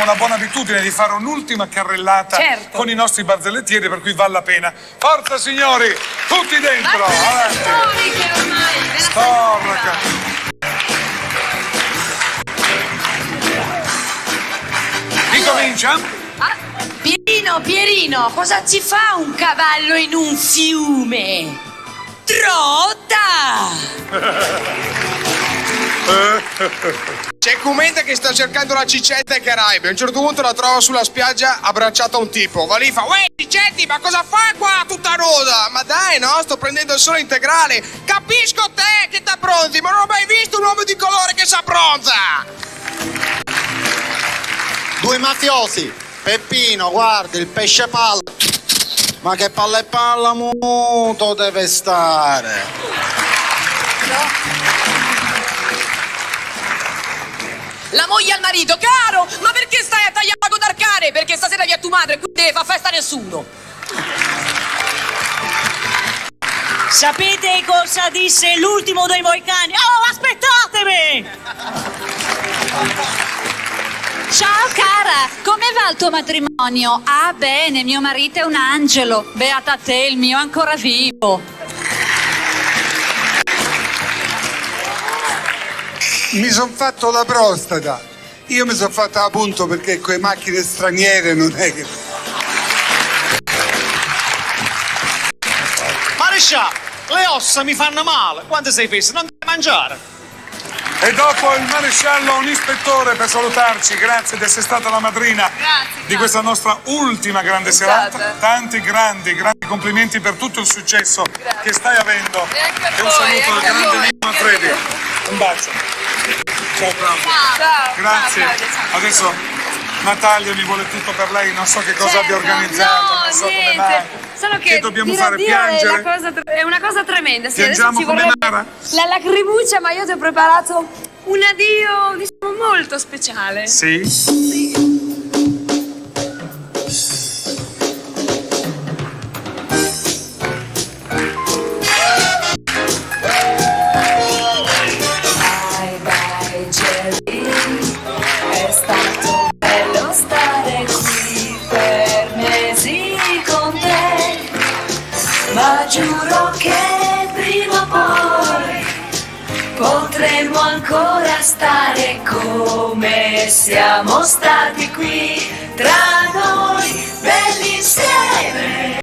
una buona abitudine di fare un'ultima carrellata con i nostri barzellettieri, per cui vale la pena. Forza signori, tutti dentro! Storiche ormai! Storica! Chi comincia? Pierino, cosa ci fa un cavallo in un fiume? Trotta! C'è Cumenta che sta cercando la cicetta ai Caraibi. A un certo punto la trova sulla spiaggia abbracciata a un tipo. Va lì e fa: uè, Cicetti, ma cosa fai qua tutta nuda? Ma dai, no, sto prendendo il sole integrale. Capisco te che t'abbronzi, ma non ho mai visto un uomo di colore che s'abbronza. Due mafiosi. Peppino, guarda, il pesce palla. Ma che palla e palla muto deve stare. La moglie al marito: caro, ma perché stai a tagliare con d'arcane? Perché stasera vi è tua madre, qui deve far festa nessuno. Sapete cosa disse l'ultimo dei moicani? Oh, aspettatemi! Ciao cara, come va il tuo matrimonio? Ah bene, mio marito è un angelo. Beata te, il mio è ancora vivo. Mi son fatto la prostata. Io mi sono fatta appunto perché con le macchine straniere non è che... Maresciallo, le ossa mi fanno male. Quando sei fesso non devi mangiare. E dopo il maresciallo, un ispettore per salutarci. Grazie di essere stata la madrina di questa nostra ultima grande serata. Tanti grandi complimenti per tutto il successo che stai avendo. E un saluto al grande Nino Manfredi. Un bacio. Ciao Claudio. Grazie. Adesso Natalia mi vuole tutto per lei, non so che cosa abbia organizzato, non so come mai. Solo che dobbiamo fare piangere. È una cosa tremenda. Sì, Piangiamo adesso ci come vorrebbe Nara? la lacrimuccia, ma io ti ho preparato un addio, diciamo, molto speciale. Sì? Bye Jerry, è stato bello stare qui per mesi con te, ma giuro che prima o poi potremmo ancora stare come siamo stati qui tra noi, belli insieme.